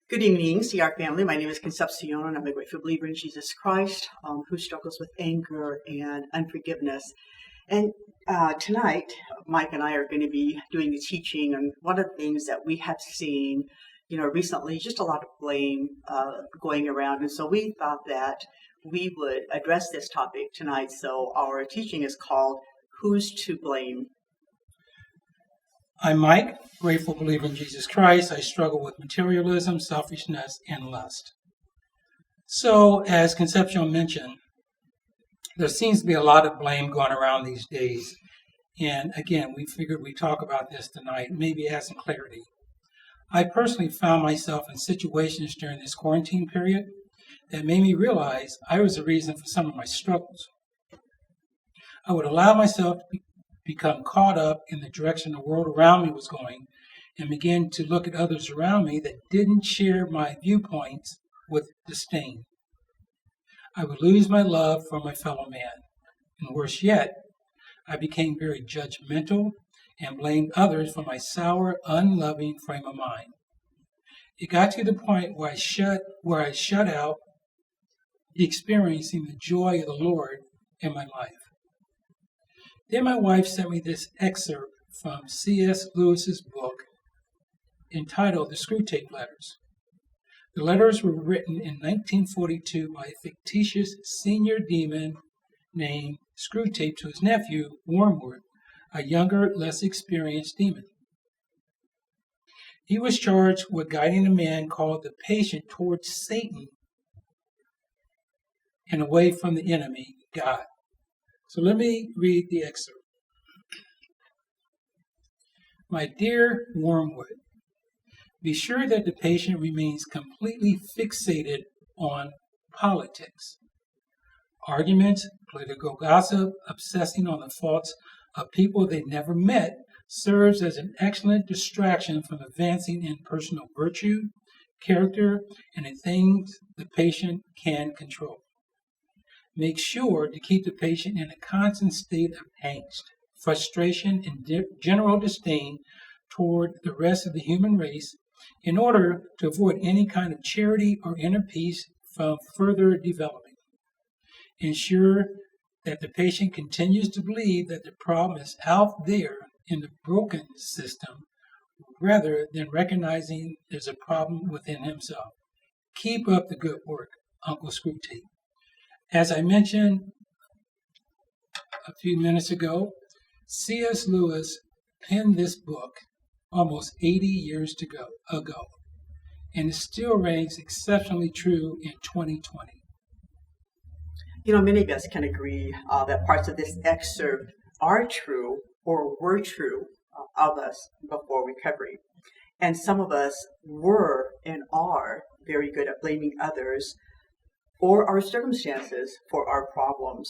Good evening, CR family. My name is Concepcion, and I'm a grateful believer in Jesus Christ who struggles with anger and unforgiveness. And tonight, Mike and I are going to be doing the teaching on one of the things that we have seen, recently, just a lot of blame going around. And so we thought that we would address this topic tonight. So our teaching is called Who's to Blame? I'm Mike, grateful believer in Jesus Christ. I struggle with materialism, selfishness, and lust. So, as Concepcion mentioned, there seems to be a lot of blame going around these days. And again, we figured we'd talk about this tonight, maybe add some clarity. I personally found myself in situations during this quarantine period that made me realize I was the reason for some of my struggles. I would allow myself to become caught up in the direction the world around me was going and begin to look at others around me that didn't share my viewpoints with disdain. I would lose my love for my fellow man. And worse yet, I became very judgmental and blamed others for my sour, unloving frame of mind. It got to the point where I shut out experiencing the joy of the Lord in my life. Then my wife sent me this excerpt from C.S. Lewis's book entitled The Screwtape Letters. The letters were written in 1942 by a fictitious senior demon named Screwtape to his nephew, Wormwood, a younger, less experienced demon. He was charged with guiding a man called the patient towards Satan and away from the enemy, God. So let me read the excerpt. My dear Wormwood, be sure that the patient remains completely fixated on politics. Arguments, political gossip, obsessing on the faults of people they never met serves as an excellent distraction from advancing in personal virtue, character, and in things the patient can control. Make sure to keep the patient in a constant state of angst, frustration, and general disdain toward the rest of the human race in order to avoid any kind of charity or inner peace from further developing. Ensure that the patient continues to believe that the problem is out there in the broken system rather than recognizing there's a problem within himself. Keep up the good work, Uncle Screwtape. As I mentioned a few minutes ago, C.S. Lewis penned this book almost 80 years ago, and it still remains exceptionally true in 2020. Many of us can agree that parts of this excerpt are true or were true of us before recovery. And some of us were and are very good at blaming others or our circumstances for our problems,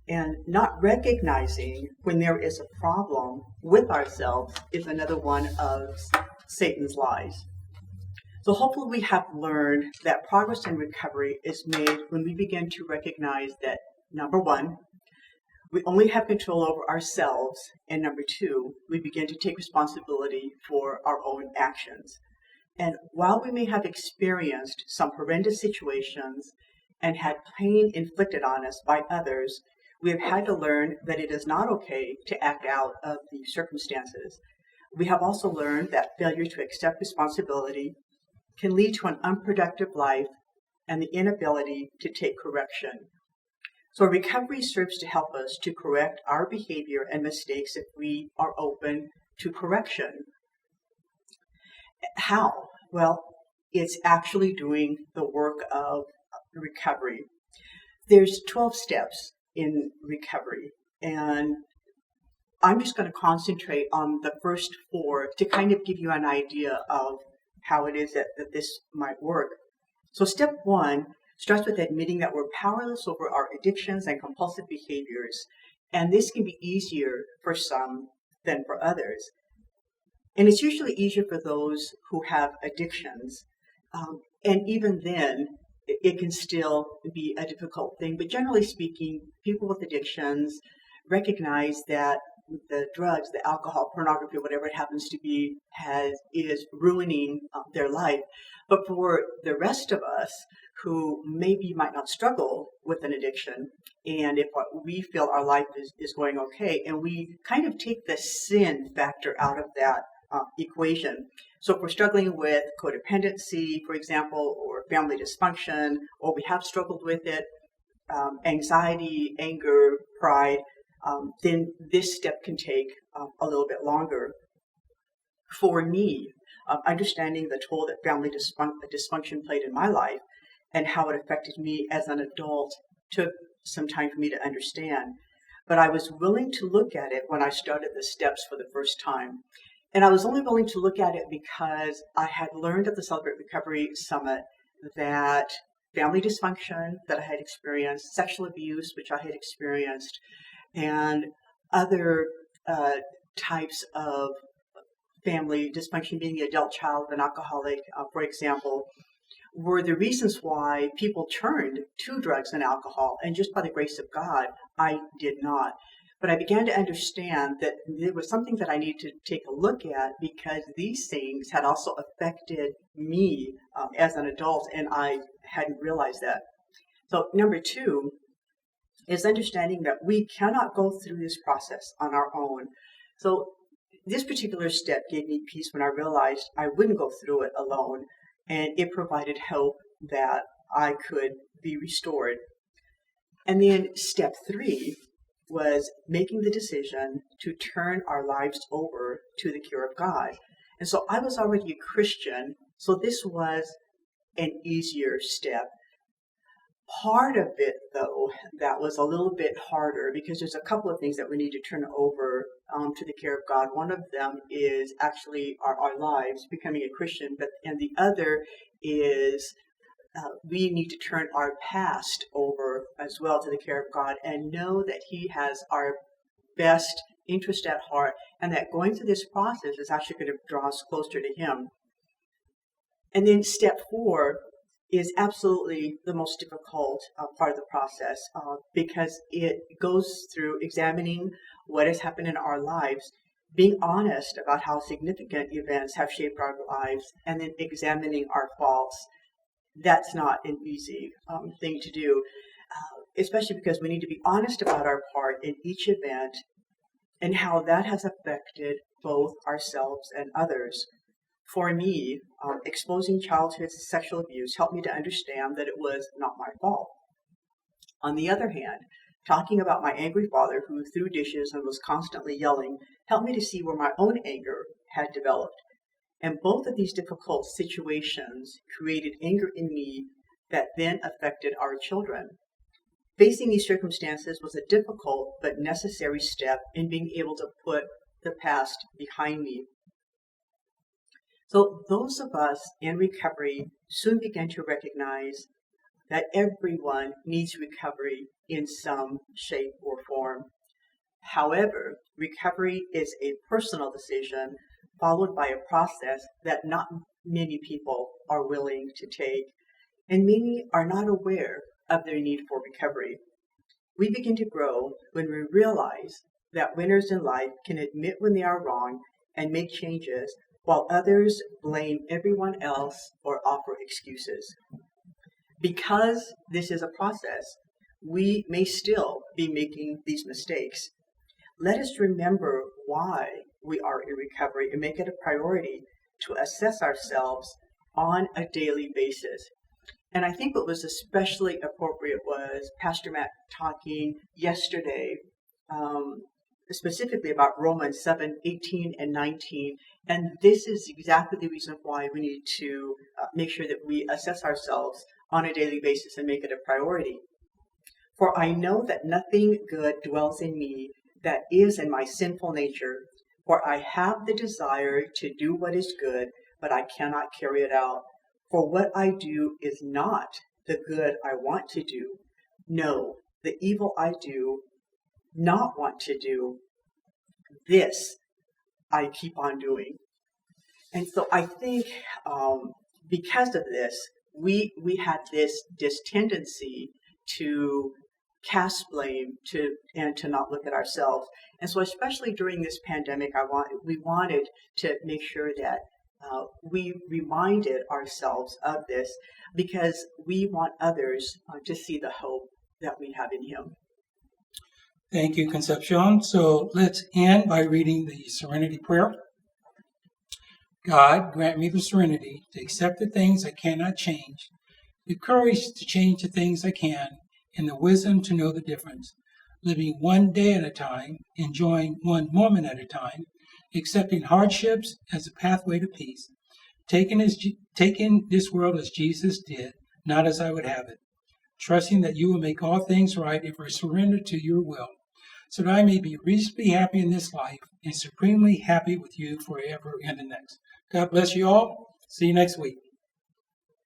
and not recognizing when there is a problem with ourselves is another one of Satan's lies. So hopefully we have learned that progress in recovery is made when we begin to recognize that, number one, we only have control over ourselves, and number two, we begin to take responsibility for our own actions. And while we may have experienced some horrendous situations and had pain inflicted on us by others, we have had to learn that it is not okay to act out of the circumstances. We have also learned that failure to accept responsibility can lead to an unproductive life and the inability to take correction. So recovery serves to help us to correct our behavior and mistakes if we are open to correction. How? Well, it's actually doing the work of recovery. There's 12 steps in recovery, and I'm just going to concentrate on the first 4 to kind of give you an idea of how it is that this might work. So step 1 starts with admitting that we're powerless over our addictions and compulsive behaviors, and this can be easier for some than for others. And it's usually easier for those who have addictions, and even then, it can still be a difficult thing. But generally speaking, people with addictions recognize that the drugs, the alcohol, pornography, whatever it happens to be, is ruining their life. But for the rest of us who maybe might not struggle with an addiction, and if we feel our life is going okay, and we kind of take the sin factor out of that equation. So if we're struggling with codependency, for example, or family dysfunction, or we have struggled with it, anxiety, anger, pride, then this step can take a little bit longer. For me, understanding the toll that family dysfunction played in my life and how it affected me as an adult took some time for me to understand. But I was willing to look at it when I started the steps for the first time. And I was only willing to look at it because I had learned at the Celebrate Recovery Summit that family dysfunction that I had experienced, sexual abuse, which I had experienced, and other types of family dysfunction, being the adult child of an alcoholic, for example, were the reasons why people turned to drugs and alcohol. And just by the grace of God, I did not. But I began to understand that there was something that I needed to take a look at because these things had also affected me as an adult, and I hadn't realized that. So number 2 is understanding that we cannot go through this process on our own. So this particular step gave me peace when I realized I wouldn't go through it alone, and it provided hope that I could be restored. And then step 3 was making the decision to turn our lives over to the care of God. And so I was already a Christian, so this was an easier step. Part of it, though, that was a little bit harder because there's a couple of things that we need to turn over to the care of God. One of them is actually our lives, becoming a Christian, and the other is we need to turn our past over as well to the care of God and know that He has our best interest at heart, and that going through this process is actually going to draw us closer to Him. And then step 4 is absolutely the most difficult part of the process because it goes through examining what has happened in our lives, being honest about how significant events have shaped our lives, and then examining our faults. That's not an easy thing to do, especially because we need to be honest about our part in each event and how that has affected both ourselves and others. For me, exposing childhood sexual abuse helped me to understand that it was not my fault. On the other hand, talking about my angry father who threw dishes and was constantly yelling helped me to see where my own anger had developed. And both of these difficult situations created anger in me that then affected our children. Facing these circumstances was a difficult but necessary step in being able to put the past behind me. So those of us in recovery soon began to recognize that everyone needs recovery in some shape or form. However, recovery is a personal decision followed by a process that not many people are willing to take, and many are not aware of their need for recovery. We begin to grow when we realize that winners in life can admit when they are wrong and make changes, while others blame everyone else or offer excuses. Because this is a process, we may still be making these mistakes. Let us remember why we are in recovery and make it a priority to assess ourselves on a daily basis. And I think what was especially appropriate was Pastor Matt talking yesterday specifically about Romans 7:18 and 19. And this is exactly the reason why we need to make sure that we assess ourselves on a daily basis and make it a priority. For I know that nothing good dwells in me, that is in my sinful nature. For I have the desire to do what is good, but I cannot carry it out. For what I do is not the good I want to do. No, the evil I do not want to do, this I keep on doing. And so I think because of this, we had this tendency to cast blame and to not look at ourselves. And so especially during this pandemic, we wanted to make sure that we reminded ourselves of this because we want others to see the hope that we have in Him. Thank you, Concepcion. So let's end by reading the Serenity Prayer. God, grant me the serenity to accept the things I cannot change, the courage to change the things I can, and the wisdom to know the difference, living one day at a time, enjoying one moment at a time, accepting hardships as a pathway to peace, taking this world as Jesus did, not as I would have it, trusting that you will make all things right if I surrender to your will, so that I may be reasonably happy in this life and supremely happy with you forever and the next. God bless you all. See you next week.